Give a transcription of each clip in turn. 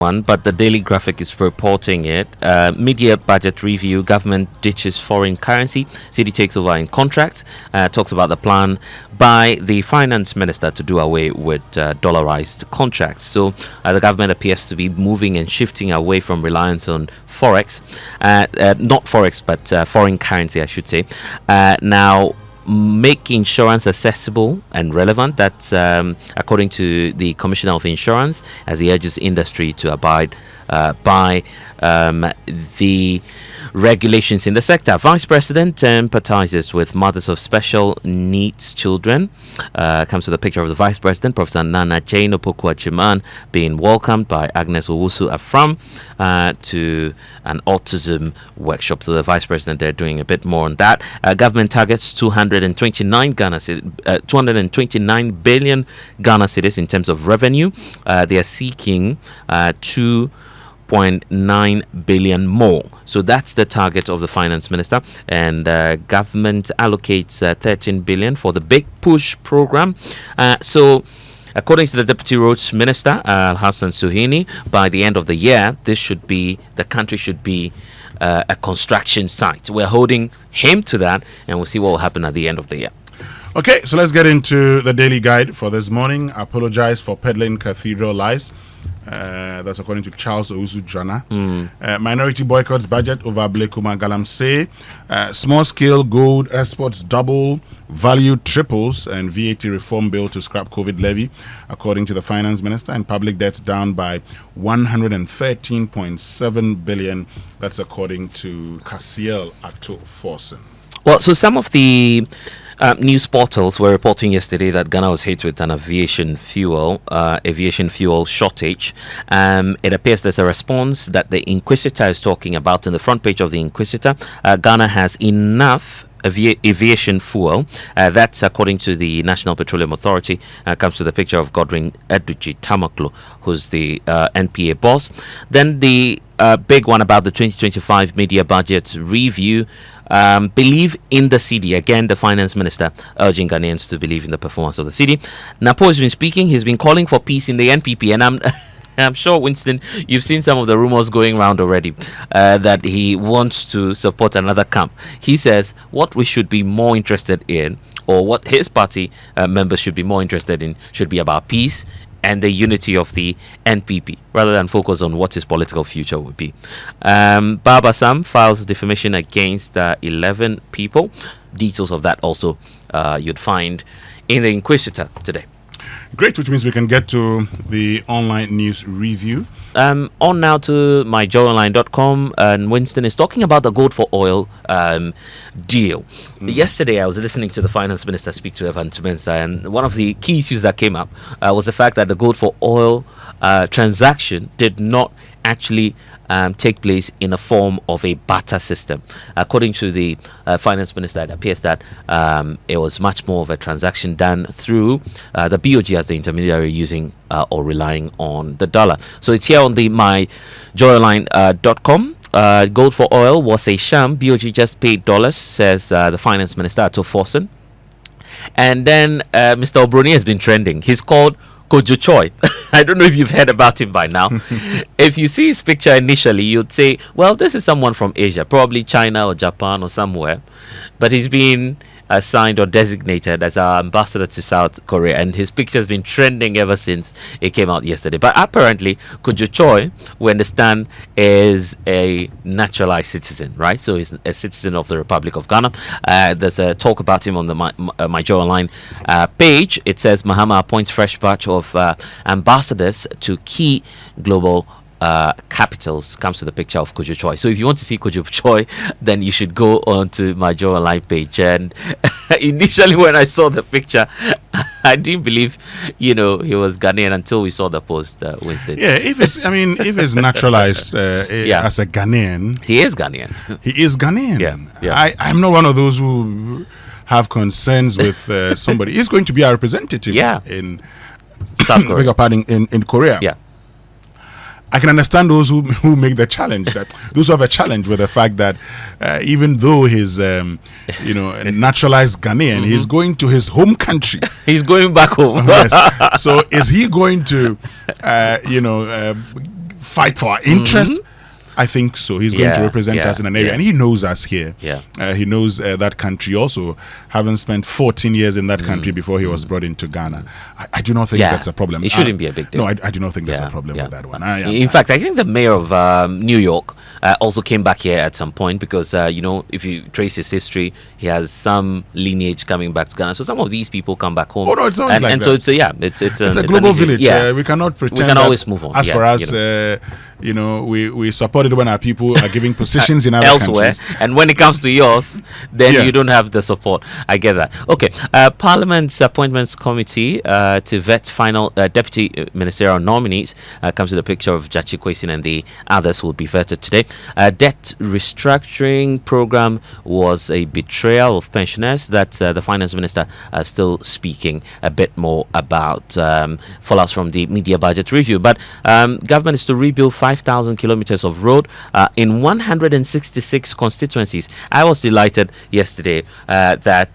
one, but the Daily Graphic is reporting it. Media budget review, government ditches foreign currency, city takes over in contracts, talks about the plan by the finance minister to do away with dollarized contracts. So the government appears to be moving and shifting away from reliance on forex, not forex, but foreign currency, I should say. Now, make insurance accessible and relevant. That's according to the Commissioner of Insurance, as he urges industry to abide by the regulations in the sector. Vice President empathizes with mothers of special needs children. Comes with a picture of the Vice President, Professor Nana Jane Opoku-Agyemang, being welcomed by Agnes Owusu Afram to an autism workshop. So the Vice President, they're doing a bit more on that. Government targets 229 billion Ghana cedis in terms of revenue. They are seeking 2.9 billion more. So that's the target of the finance minister, and government allocates 13 billion for the Big Push program. So according to the Deputy Roads Minister, Hassan Suhini, by the end of the year, the country should be a construction site. We're holding him to that, and we'll see what will happen at the end of the year. Okay, so let's get into the daily guide for this morning. I apologize for peddling cathedral lies. That's according to Charles Owusu Jana. Minority boycotts budget over Blekuma Galamsey. Small-scale gold exports double, value triples, and VAT reform bill to scrap COVID levy, according to the finance minister. And public debts down by 113.7 billion. That's according to Kasiel Ato Forsen. Well, so some of the news portals were reporting yesterday that Ghana was hit with an aviation fuel shortage. It appears there's a response that the Inquisitor is talking about in the front page of the Inquisitor. Ghana has enough aviation fuel. That's according to the National Petroleum Authority. Comes to the picture of Godwin Eduji Tamaklo, who's the NPA boss. Then the big one about the 2025 media budget review. Believe in the city. Again, the finance minister urging Ghanaians to believe in the performance of the city. Napo has been speaking. He's been calling for peace in the NPP, and I'm sure, Winston, you've seen some of the rumors going around already that he wants to support another camp. He says what we should be more interested in, or what his party members should be more interested in, should be about peace and the unity of the NPP, rather than focus on what his political future would be. Baba Sam files defamation against 11 people. Details of that also you'd find in the Inquisitor today. Great, which means we can get to the online news review. On now to myjoyonline.com, and Winston is talking about the gold for oil deal. Yesterday, I was listening to the finance minister speak to Evan Tumensa, and one of the key issues that came up was the fact that the gold for oil transaction did not actually take place in the form of a barter system. According to the finance minister, it appears that it was much more of a transaction done through the BOG as the intermediary, using or relying on the dollar. So it's here on the myjoyonline.com. Gold for oil was a sham. BOG just paid dollars, says the finance minister, Ato Forsen. And then Mr. Obroni has been trending. He's called Kojo Choi. I don't know if you've heard about him by now. If you see his picture initially, you'd say, well, this is someone from Asia, probably China or Japan or somewhere. But he's been assigned or designated as our ambassador to South Korea, and his picture has been trending ever since it came out yesterday. But apparently, Kojo Choi, we understand, is a naturalized citizen, right? So he's a citizen of the Republic of Ghana. There's a talk about him on the My Joy Online page. It says Mahama appoints fresh batch of ambassadors to key global capitals. Comes to the picture of Kojo Choi. So if you want to see Kojo Choi, then you should go on to my Joy Online page. And initially, when I saw the picture, I didn't believe, he was Ghanaian until we saw the post, Winston. Yeah, if it's naturalized as a Ghanaian, he is Ghanaian. He is Ghanaian. Yeah. I'm not one of those who have concerns with somebody. He's going to be our representative in South Korea. in Korea. Yeah. I can understand those who make the challenge, that those who have a challenge with the fact that even though he's a naturalized Ghanaian, he's going to his home country. He's going back home. Yes. So is he going to fight for our interest. I think so. He's going to represent us in an area, and he knows us here. He knows that country also, having spent 14 years in that country before he was brought into Ghana. I do not think that's a problem. It shouldn't be a big deal. No, I do not think there's a problem with that one. In fact, I think the mayor of New York also came back here at some point because, if you trace his history, he has some lineage coming back to Ghana. So some of these people come back home. Oh, no, it's always like and that. So it's a global village. We cannot pretend. We can always move on. As for us, we support it when our people are giving positions in other elsewhere, countries. And when it comes to yours, then you don't have the support. I get that. Okay, Parliament's Appointments Committee to vet final deputy ministerial nominees comes to the picture of Jachi Kwesin and the others who will be vetted today. Debt restructuring program was a betrayal of pensioners that the finance minister is still speaking a bit more about fallouts from the media budget review. But government is to rebuild 5,000 kilometers of road in 166 constituencies. I was delighted yesterday that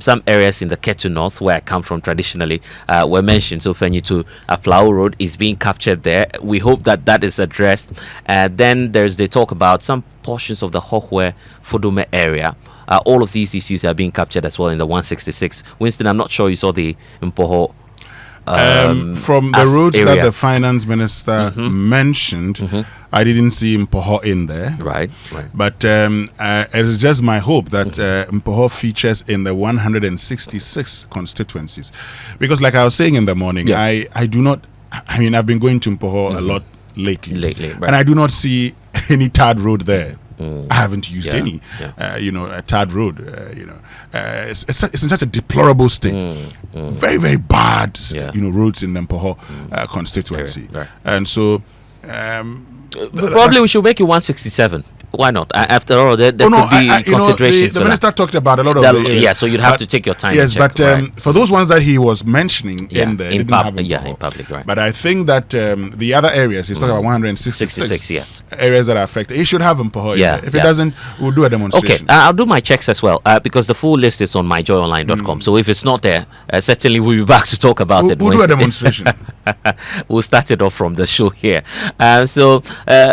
some areas in the Ketu North, where I come from traditionally, were mentioned. So Fenyitu Aplau Road is being captured there. We hope that that is addressed. Then there's the talk about some portions of the Hohwe Fodome area. All of these issues are being captured as well in the 166. Winston, I'm not sure you saw the Mpoho from the roads area that the finance minister mentioned, I didn't see Mpoho in there. Right. But it's just my hope that Mpoho features in the 166 constituencies. Because like I was saying in the morning, I do not, I've been going to Mpoho a lot lately. And I do not see any tarred road there. I haven't used any, a tarred road, it's in such a deplorable state. Very, very bad, roads in the Mpoho constituency. And so... probably we should make it 167. Why not? After all, there could be considerations. The minister talked about a lot of so you'd have to take your time. Yes, and check, but for those ones that he was mentioning in there, in public, right. But I think that the other areas, he's talking about 166 areas that are affected. He should have Mpoho in there. If it doesn't, we'll do a demonstration. Okay, I'll do my checks as well because the full list is on myjoyonline.com. So if it's not there, certainly we'll be back to talk about it. We'll do a demonstration. We'll start it off from the show here. So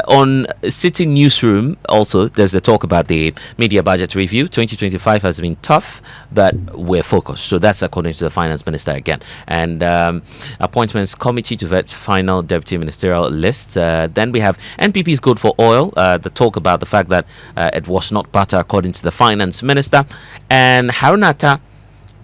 on City Newsroom, also there's a talk about the media budget review. 2025 has been tough, but we're focused. So that's according to the finance minister again. And appointments committee to vet final deputy ministerial list. Then we have NPP's good for oil. The talk about the fact that it was not butter according to the finance minister. And Harunata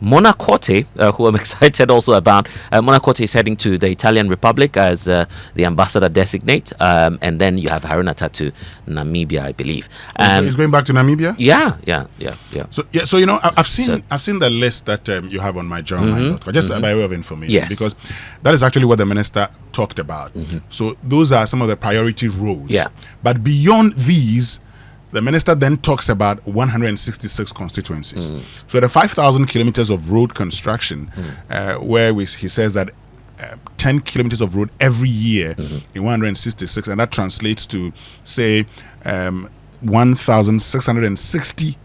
Monacote, who I'm excited also about. Monacote is heading to the Italian Republic as the ambassador designate, and then you have Harunata to Namibia, I believe. He's going back to Namibia. Yeah. So I've seen the list that you have on my journal, just by way of information, because that is actually what the minister talked about. So those are some of the priority roads. But beyond these, the minister then talks about 166 constituencies. So the 5,000 kilometers of road construction, where he says that 10 kilometers of road every year in 166, and that translates to, say, 1,660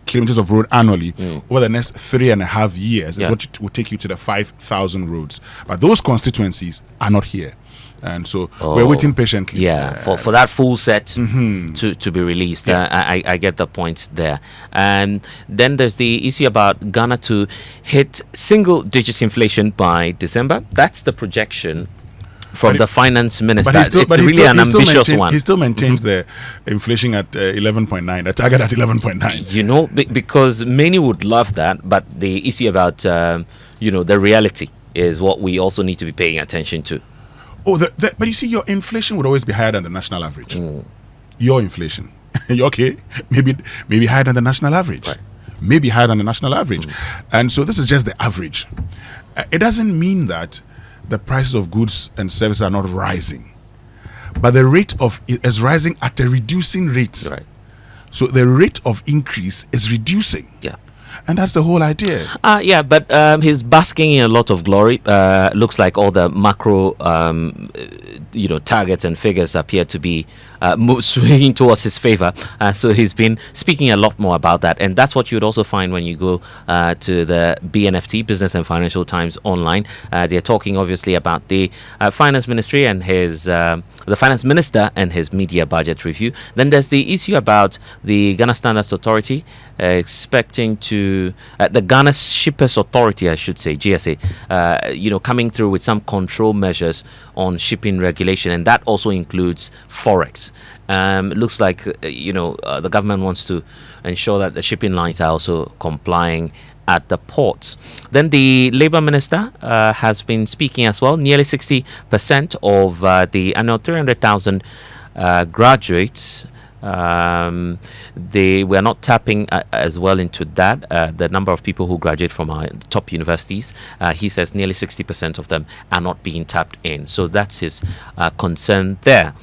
kilometers of road annually over the next 3.5 years is what will take you to the 5,000 roads. But those constituencies are not here. And so we're waiting patiently. For that full set to be released. I get the point there. And then there's the issue about Ghana to hit single-digit inflation by December. That's the projection from the finance minister. It's really an ambitious one. He still maintains the inflation at 11.9, the target at 11.9. Because many would love that, but the issue about the reality is what we also need to be paying attention to. But you see, your inflation would always be higher than the national average. Your inflation, okay, maybe higher than the national average, maybe higher than the national average, and so this is just the average. It doesn't mean that the prices of goods and services are not rising, but the rate of it is rising at a reducing rate. So the rate of increase is reducing. And that's the whole idea. Yeah, but he's basking in a lot of glory. Looks like all the macro, targets and figures appear to be swinging towards his favor. So he's been speaking a lot more about that, and that's what you'd also find when you go to the BNFT, Business and Financial Times online. They're talking obviously about the finance ministry and the finance minister and his media budget review. Then there's the issue about the Ghana Standards Authority expecting to the Ghana Shippers Authority, I should say, GSA, coming through with some control measures on shipping regulation, and that also includes forex. Looks like the government wants to ensure that the shipping lines are also complying at the ports. Then the Labour Minister has been speaking as well. Nearly 60% of the annual 300,000 graduates, they were not tapping as well into that. The number of people who graduate from our top universities, he says nearly 60% of them are not being tapped in. So that's his concern there.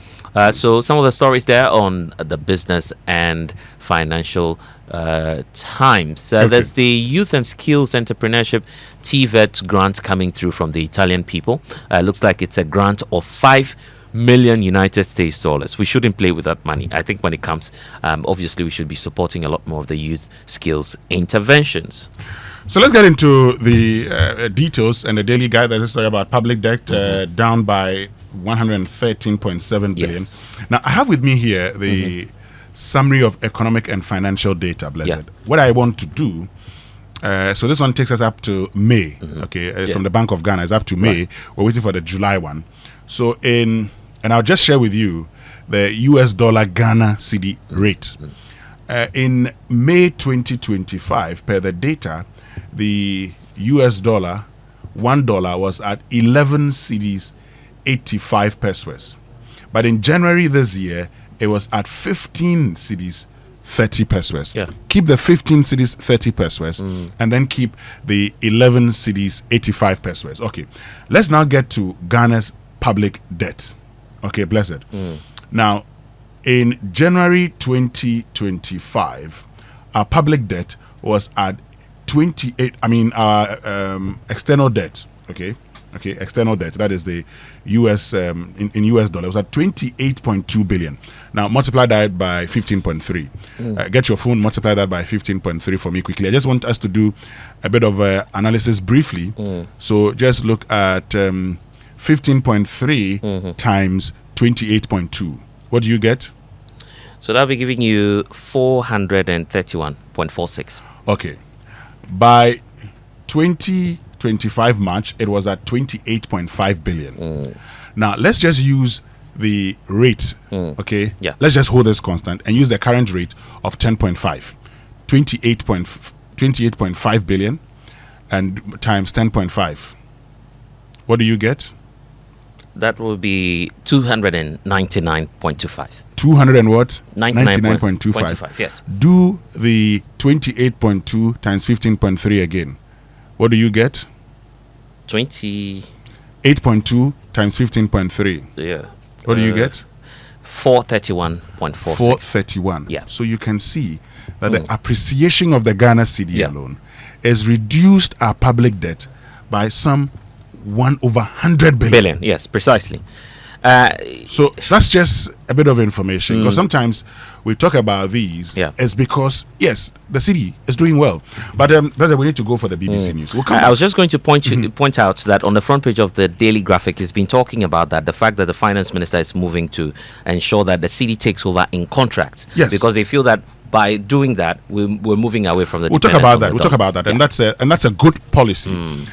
So some of the stories there on the Business and Financial Times. Okay. There's the Youth and Skills Entrepreneurship TVET grant coming through from the Italian people. Looks like it's a grant of 5 million United States dollars. We shouldn't play with that money. I think when it comes, obviously we should be supporting a lot more of the youth skills interventions. So let's get into the details and the daily guide. There's a story about public debt down by 113.7 billion. Yes. Now, I have with me here the summary of economic and financial data, Blessed. Yeah. What I want to do, so this one takes us up to May, okay, from the Bank of Ghana. It's up to May. Right. We're waiting for the July one. So and I'll just share with you the US dollar Ghana CD rate. In May 2025, per the data, the US dollar, $1 was at 11 cedis 85 pesos. But in January this year, it was at 15 cedis 30 pesos. Yeah. Keep the 15 cedis 30 pesos and then keep the 11 cedis 85 pesos. Okay, let's now get to Ghana's public debt. Okay, Blessed. Now, in January 2025, our public debt was at 28. I mean, our external debt. Okay, external debt. That is the US in US dollars was at 28.2 billion. Now multiply that by 15.3. Get your phone, multiply that by 15.3 for me quickly. I just want us to do a bit of analysis briefly. So just look at 15.3 times 28.2. What do you get? So that'll be giving you 431.46. Okay. By 2025 March, it was at 28.5 billion. Now, let's just use the rate, okay? Yeah. Let's just hold this constant and use the current rate of 10.5. 28.5 billion and times 10.5. What do you get? That will be 299.25. 200 and what? 99.25. Yes. Do the 28.2 times 15.3 again. What do you get? 8.2 times 15.3. Yeah. What do you get? 431.46. 431. Yeah. So you can see that the appreciation of the Ghana cedi alone has reduced our public debt by some 1/100 billion. Yes, precisely. So that's just a bit of information, because sometimes we talk about these. It's because yes, the city is doing well, but brother, we need to go for the BBC News. We'll come I was just going to point out that on the front page of the Daily Graphic, it's been talking about that the fact that the finance minister is moving to ensure that the city takes over in contracts. Yes, because they feel that by doing that, we're moving away from the. We'll talk about that. And that's a good policy.